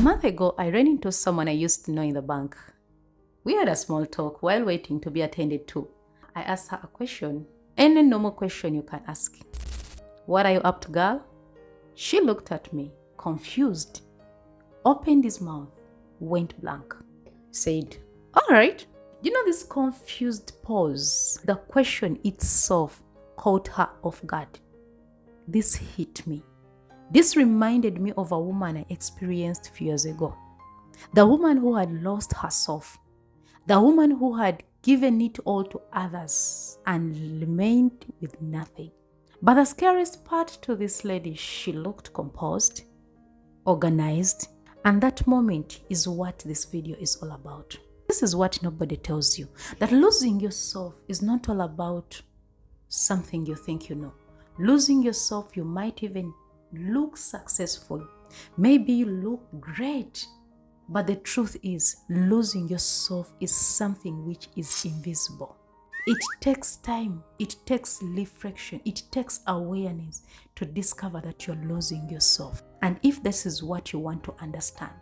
month ago, I ran into someone I used to know in the bank. We had a small talk while waiting to be attended to. I asked her a question, any normal question you can ask. What are you up to, girl? She looked at me, confused, opened his mouth, went blank, said, all right. You know this confused pause? The question itself caught her off guard. This hit me. This reminded me of a woman I experienced a few years ago. The woman who had lost herself. The woman who had given it all to others and remained with nothing. But the scariest part to this lady, she looked composed, organized, and that moment is what this video is all about. This is what nobody tells you, that losing yourself is not all about something you think you know. Losing yourself, you might even look successful. Maybe you look great. But the truth is, losing yourself is something which is invisible. It takes time, it takes reflection, it takes awareness to discover that you're losing yourself. And if this is what you want to understand,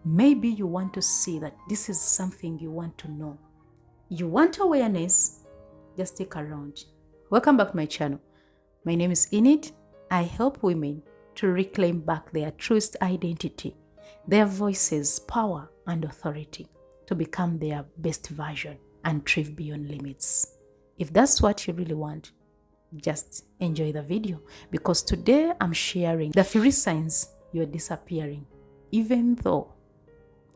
maybe you want to see that this is something you want to know. You want awareness, just stick around. Welcome back to my channel. My name is Enid. I help women to reclaim back their truest identity, their voices, power, and authority to become their best version and thrive beyond limits. If that's what you really want, just enjoy the video, because today I'm sharing the 3 signs you're disappearing, even though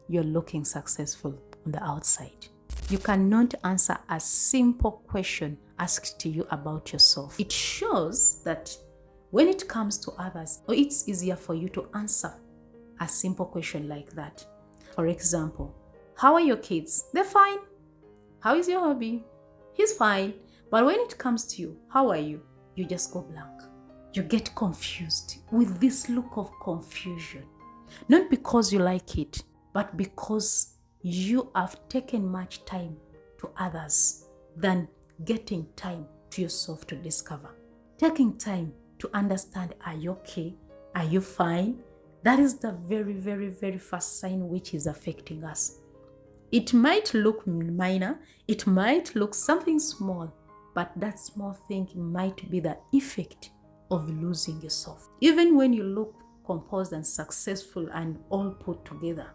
you're looking successful on the outside. You cannot answer a simple question asked to you about yourself. It shows that when it comes to others, it's easier for you to answer a simple question like that. For example, how are your kids? They're fine. How is your hobby? He's fine. But when it comes to you, how are you? You just go blank. You get confused with this look of confusion. Not because you like it, but because you have taken much time to others than getting time to yourself to discover. Taking time to understand, are you okay? Are you fine? That is the very, very, very first sign which is affecting us. It might look minor, it might look something small, but that small thing might be the effect of losing yourself. Even when you look composed and successful and all put together.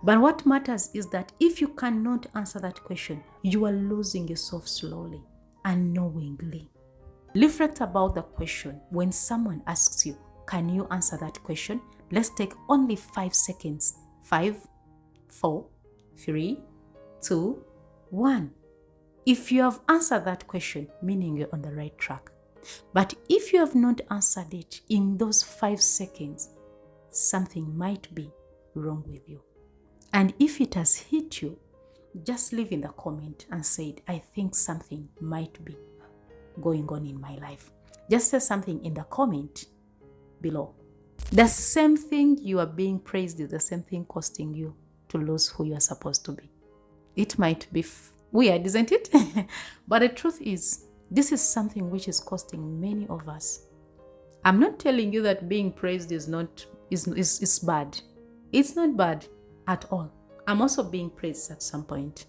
But what matters is that if you cannot answer that question, you are losing yourself slowly, unknowingly. Reflect about the question. When someone asks you, can you answer that question? Let's take only 5 seconds. 5, 4, 3, 2, 1. If you have answered that question, meaning you're on the right track. But if you have not answered it in those 5 seconds, something might be wrong with you. And if it has hit you, just leave in the comment and say, I think something might be going on in my life. Just say something in the comment below. The same thing you are being praised is the same thing costing you to lose who you are supposed to be. It might be weird, isn't it? But the truth is, this is something which is costing many of us. I'm not telling you that being praised is bad. It's not bad at all. I'm also being praised at some point.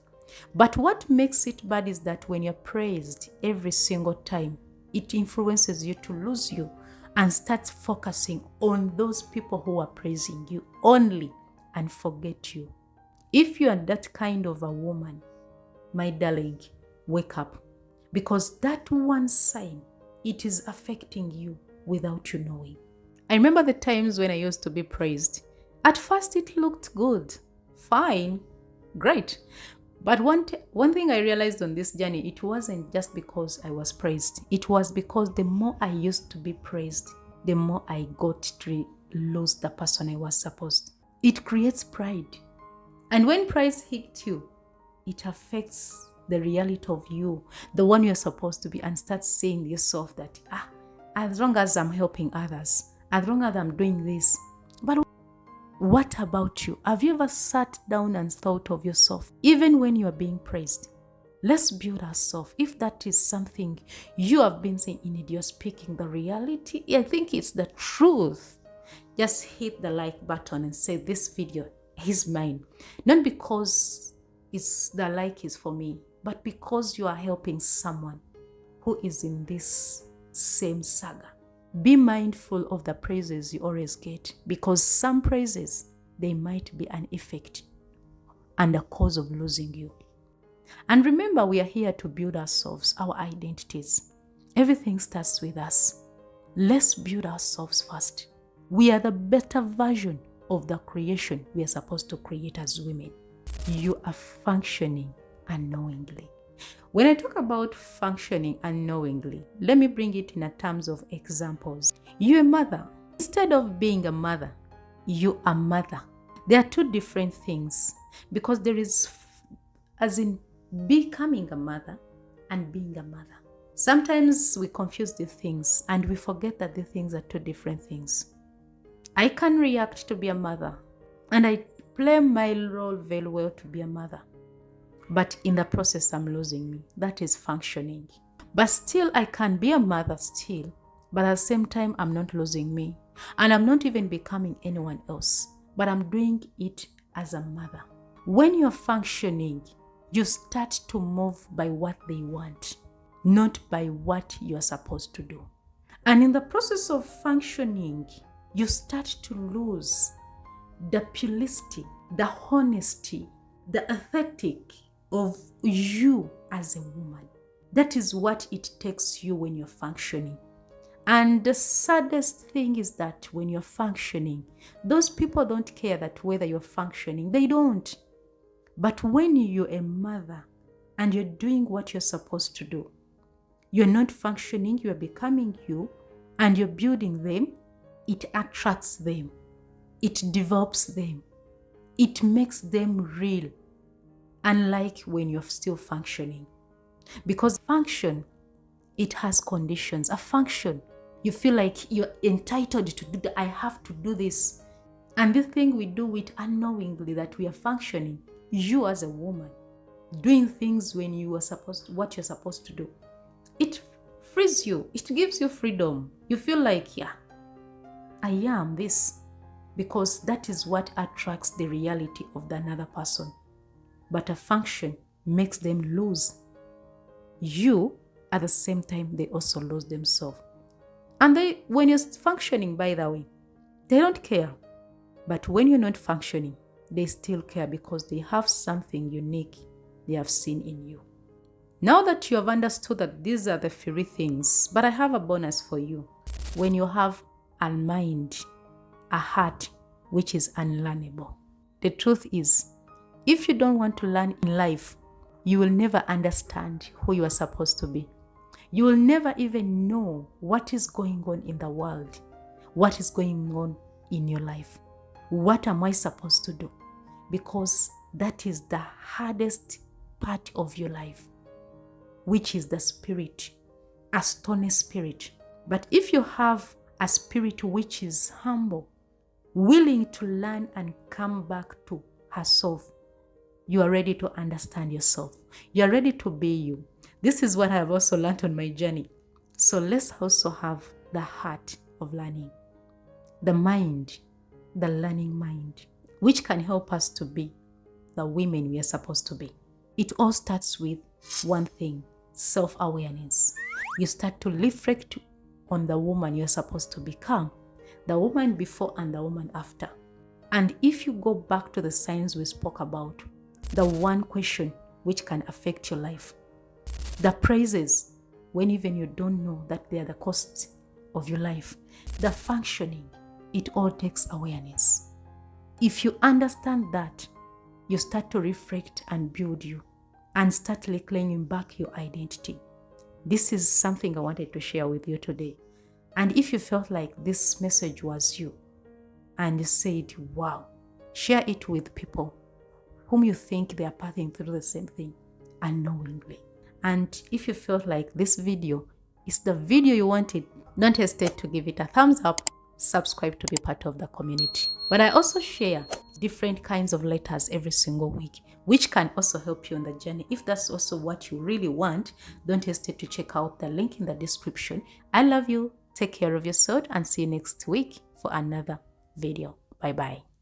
But what makes it bad is that when you're praised every single time, it influences you to lose you and start focusing on those people who are praising you only and forget you. If you are that kind of a woman, my darling, wake up. Because that one sign, it is affecting you without you knowing. I remember the times when I used to be praised. At first it looked good, fine, great. But one thing I realized on this journey, it wasn't just because I was praised. It was because the more I used to be praised, the more I got to lose the person I was supposed. It creates pride. And when pride hits you, it affects the reality of you, the one you're supposed to be, and start saying to yourself that, as long as I'm helping others, as long as I'm doing this. But what about you? Have you ever sat down and thought of yourself, even when you are being praised? Let's build ourselves. If that is something you have been saying in it, you're speaking the reality. I think it's the truth. just hit the like button and say this video is mine. Not because the like is for me, but because you are helping someone who is in this same saga. Be mindful of the praises you always get, because some praises, they might be an effect and a cause of losing you. And remember, we are here to build ourselves, our identities. Everything starts with us. Let's build ourselves first. We are the better version of the creation we are supposed to create as women. You are functioning unknowingly. When I talk about functioning unknowingly, let me bring it in terms of examples. You're a mother. Instead of being a mother, you are mother. There are two different things, because there is, as in becoming a mother and being a mother. Sometimes we confuse the things and we forget that the things are two different things. I can react to be a mother, and I play my role very well to be a mother. But in the process, I'm losing me. That is functioning. But still, I can be a mother still, but at the same time, I'm not losing me. And I'm not even becoming anyone else, but I'm doing it as a mother. When you're functioning, you start to move by what they want, not by what you're supposed to do. And in the process of functioning, you start to lose the purity, the honesty, the authentic of you as a woman. That is what it takes you when you're functioning. And the saddest thing is that when you're functioning, those people don't care that whether you're functioning. They don't. But when you're a mother and you're doing what you're supposed to do, you're not functioning, you're becoming you, and you're building them, it attracts them. It develops them. It makes them real. Unlike when you're still functioning. Because function, it has conditions. A function, you feel like you're entitled to do that. I have to do this. And the thing we do it unknowingly, that we are functioning. You as a woman, doing things when you are what you're supposed to do. It frees you. It gives you freedom. You feel like, yeah, I am this. Because that is what attracts the reality of the another person. But a function makes them lose you. At the same time, they also lose themselves. And when you're functioning, by the way, they don't care. But when you're not functioning, they still care, because they have something unique they have seen in you. Now that you have understood that these are the three things, but I have a bonus for you. When you have a mind, a heart, which is unlearnable. The truth is, if you don't want to learn in life, you will never understand who you are supposed to be. You will never even know what is going on in the world, what is going on in your life. What am I supposed to do? Because that is the hardest part of your life, which is the spirit, a stony spirit. But if you have a spirit which is humble, willing to learn and come back to herself, you are ready to understand yourself. You are ready to be you. This is what I have also learned on my journey. So let's also have the heart of learning, the mind, the learning mind, which can help us to be the women we are supposed to be. It all starts with one thing, self-awareness. You start to reflect on the woman you're supposed to become, the woman before and the woman after. And if you go back to the signs we spoke about, the one question which can affect your life, the praises when even you don't know that they are the cost of your life, the functioning, it all takes awareness. If you understand that, you start to reflect and build you and start claiming back your identity. This is something I wanted to share with you today. And if you felt like this message was you and you said, wow, share it with people whom you think they are passing through the same thing unknowingly. And if you felt like this video is the video you wanted, don't hesitate to give it a thumbs up, subscribe to be part of the community. But I also share different kinds of letters every single week, which can also help you on the journey. If that's also what you really want, don't hesitate to check out the link in the description. I love you. Take care of yourself and see you next week for another video. Bye bye.